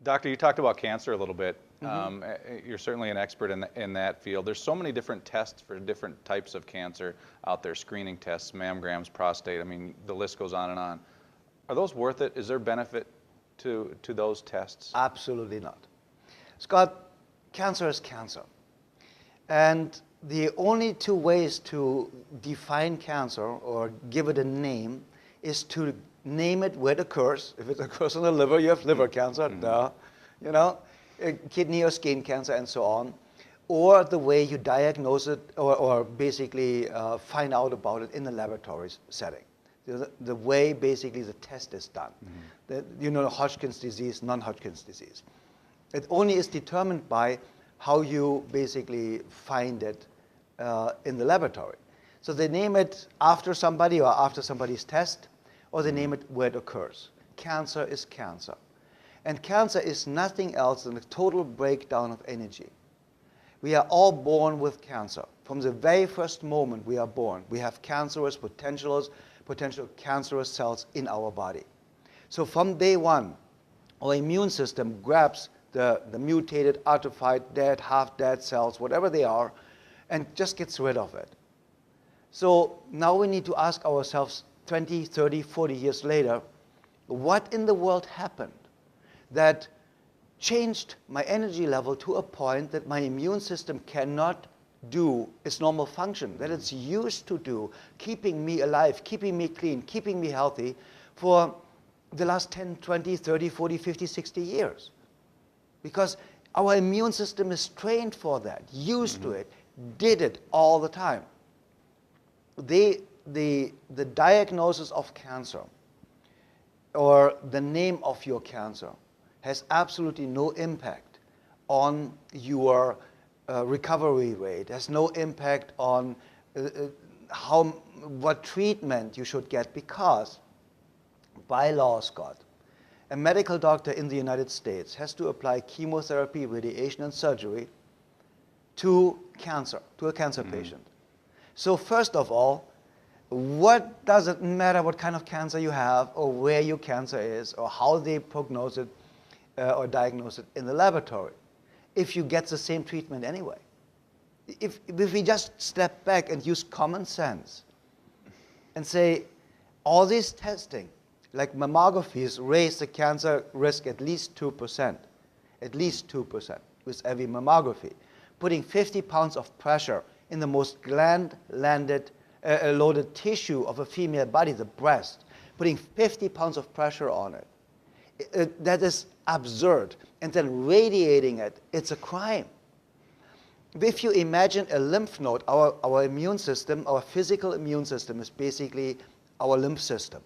Doctor, you talked about cancer a little bit. You're certainly an expert in that field. There's so many different tests for different types of cancer out there, screening tests, mammograms, prostate. I mean, the list goes on and on. Are those worth it? Is there benefit to those tests? Absolutely not. Scott, cancer is cancer. And the only two ways to define cancer or give it a name is to name it where it occurs. If it occurs in the liver, you have liver cancer, duh. You know, kidney or skin cancer and so on. Or the way you diagnose it or basically find out about it in the laboratory setting. The way basically the test is done. You know, Hodgkin's disease, non-Hodgkin's disease. It only is determined by how you basically find it in the laboratory. So they name it after somebody or after somebody's test, or they name it where it occurs. Cancer is cancer. And cancer is nothing else than a total breakdown of energy. We are all born with cancer. From the very first moment we are born, we have potential cancerous cells in our body. So from day one, our immune system grabs the mutated, atrophied, dead, half-dead cells, whatever they are, and just gets rid of it. So now we need to ask ourselves 20, 30, 40 years later, what in the world happened that changed my energy level to a point that my immune system cannot do its normal function, that it's used to do, keeping me alive, keeping me clean, keeping me healthy for the last 10, 20, 30, 40, 50, 60 years. Because our immune system is trained for that, used to it, did it all the time. The diagnosis of cancer or the name of your cancer has absolutely no impact on your recovery rate, has no impact on what treatment you should get, because by law, Scott, a medical doctor in the United States has to apply chemotherapy, radiation, and surgery to cancer, to a cancer patient. So first of all, what does it matter what kind of cancer you have or where your cancer is or how they prognose it or diagnose it in the laboratory if you get the same treatment anyway? If we just step back and use common sense and say all this testing, like mammographies, raise the cancer risk at least 2%, with every mammography. Putting 50 pounds of pressure in the most loaded tissue of a female body, the breast, putting 50 pounds of pressure on it, that is absurd. And then radiating it, it's a crime. If you imagine a lymph node, our immune system, our physical immune system is basically our lymph system.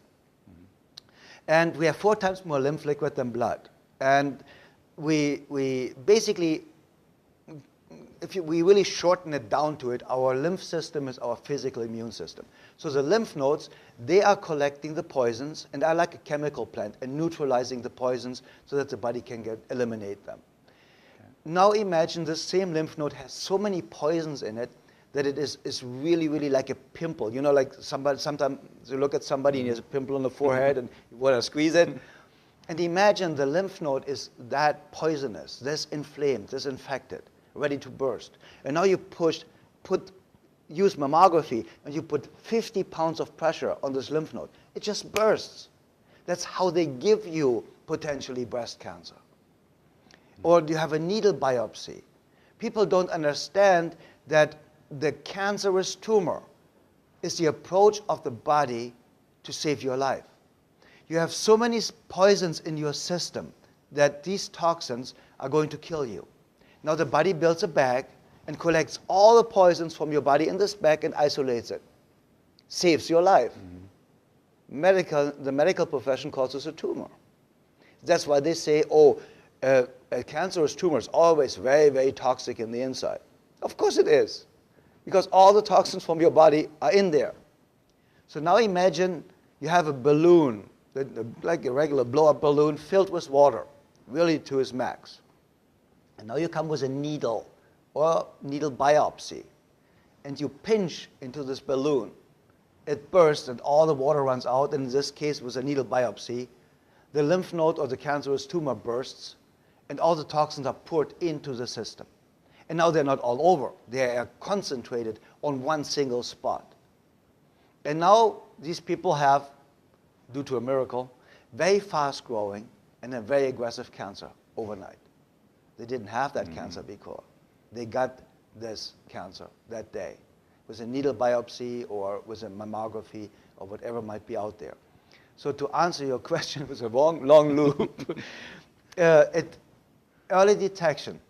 And we have 4 times more lymph liquid than blood. And we basically, if we really shorten it down to it, our lymph system is our physical immune system. So the lymph nodes, they are collecting the poisons and are like a chemical plant and neutralizing the poisons so that the body can eliminate them. Okay. Now imagine this same lymph node has so many poisons in it that it is really, really like a pimple. You know, like sometimes you look at somebody and he has a pimple on the forehead and you want to squeeze it. And imagine the lymph node is that poisonous, this inflamed, this infected, ready to burst. And now you use mammography and you put 50 pounds of pressure on this lymph node. It just bursts. That's how they give you potentially breast cancer. Or you have a needle biopsy. People don't understand that the cancerous tumor is the approach of the body to save your life. You have so many poisons in your system that these toxins are going to kill you. Now the body builds a bag and collects all the poisons from your body in this bag and isolates it. Saves your life. The medical profession calls this a tumor. That's why they say, a cancerous tumor is always very, very toxic in the inside. Of course it is, because all the toxins from your body are in there. So now imagine you have a balloon, like a regular blow-up balloon filled with water, really to its max. And now you come with a needle or needle biopsy, and you pinch into this balloon. It bursts and all the water runs out, and in this case with a needle biopsy, the lymph node or the cancerous tumor bursts, and all the toxins are poured into the system. And now they're not all over. They are concentrated on one single spot. And now these people have, due to a miracle, very fast growing and a very aggressive cancer overnight. They didn't have that cancer before. They got this cancer that day with a needle biopsy or with a mammography or whatever might be out there. So to answer your question with a long loop, early detection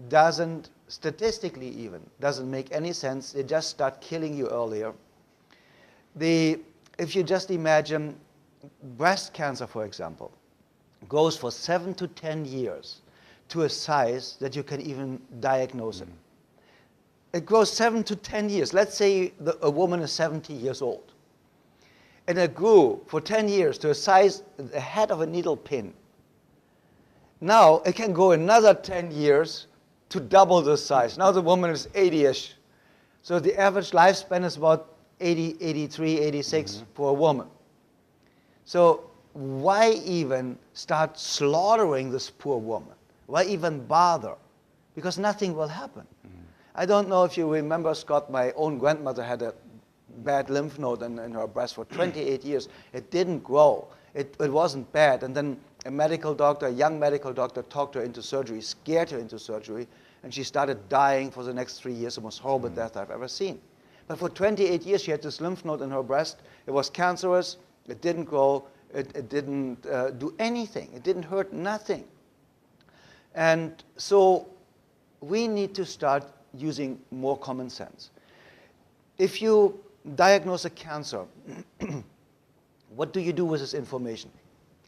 doesn't, statistically even, doesn't make any sense. They just start killing you earlier. If you just imagine breast cancer, for example, goes for 7 to 10 years to a size that you can even diagnose it. It grows 7 to 10 years. Let's say a woman is 70 years old. And it grew for 10 years to a size, the head of a needle pin. Now it can go another 10 years to double the size. Now the woman is 80-ish. So the average lifespan is about 80, 83, 86 for a woman. So why even start slaughtering this poor woman? Why even bother? Because nothing will happen. I don't know if you remember, Scott, my own grandmother had a bad lymph node in her breast for 28 years. It didn't grow. It wasn't bad. And then a medical doctor, a young medical doctor, talked her into surgery, scared her into surgery, and she started dying for the next 3 years, the most horrible death I've ever seen. But for 28 years, she had this lymph node in her breast. It was cancerous. It didn't grow. It didn't do anything. It didn't hurt, nothing. And so we need to start using more common sense. If you diagnose a cancer, what do you do with this information?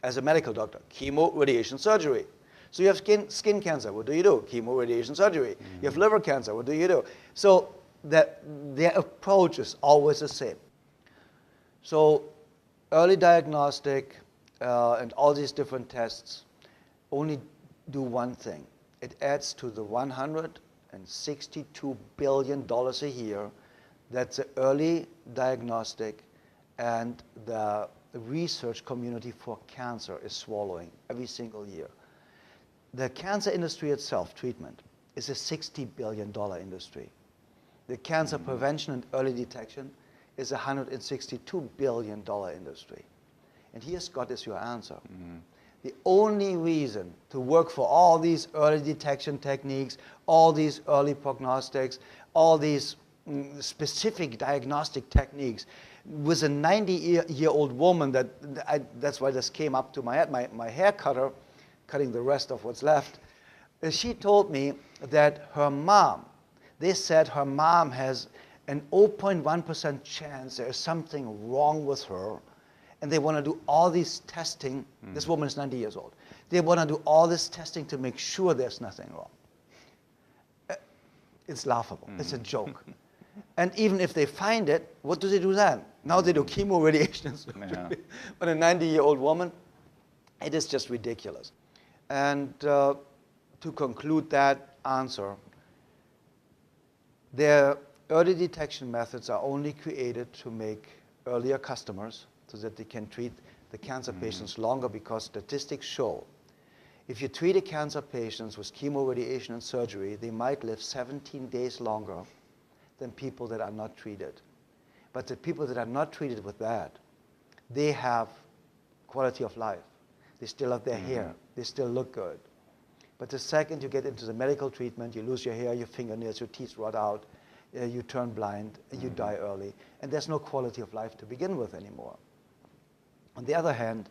As a medical doctor, chemo, radiation, surgery. So you have skin cancer, what do you do? Chemo, radiation, surgery. You have liver cancer, what do you do? So their approach is always the same. So early diagnostic and all these different tests only do one thing. It adds to the $162 billion a year that the early diagnostic and the research community for cancer is swallowing every single year. The cancer industry itself, treatment, is a $60 billion industry. The cancer prevention and early detection is a $162 billion industry. And here, Scott, is your answer. The only reason to work for all these early detection techniques, all these early prognostics, all these specific diagnostic techniques, with a 90-year-old woman, that's why this came up to my head, my hair cutter, cutting the rest of what's left, she told me that her mom, they said her mom has an 0.1% chance there is something wrong with her, and they want to do all this testing. This woman is 90 years old. They want to do all this testing to make sure there's nothing wrong. It's laughable. It's a joke. And even if they find it, what do they do then? Now they do chemo, radiation, on a 90-year-old woman. It is just ridiculous. And to conclude that answer, their early detection methods are only created to make earlier customers so that they can treat the cancer patients longer, because statistics show if you treat a cancer patients with chemo, radiation, and surgery, they might live 17 days longer than people that are not treated. But the people that are not treated with that, they have quality of life. They still have their hair. They still look good. But the second you get into the medical treatment, you lose your hair, your fingernails, your teeth rot out, you turn blind, you die early, and there's no quality of life to begin with anymore. On the other hand,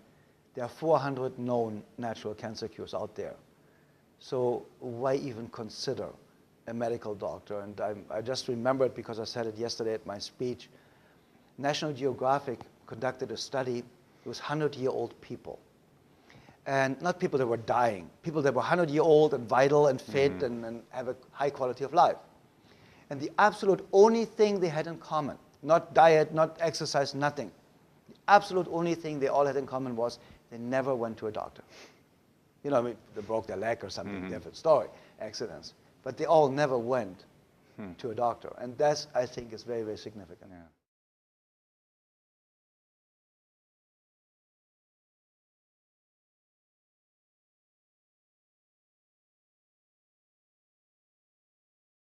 there are 400 known natural cancer cures out there. So why even consider a medical doctor? And I just remembered, because I said it yesterday at my speech, National Geographic conducted a study with 100-year-old people. And not people that were dying, people that were 100-year-old and vital and fit and have a high quality of life. And the absolute only thing they had in common, not diet, not exercise, nothing. The absolute only thing they all had in common was they never went to a doctor. You know, I mean, they broke their leg or something, different story, accidents. But they all never went to a doctor. And that's, I think, is very, very significant. Yeah.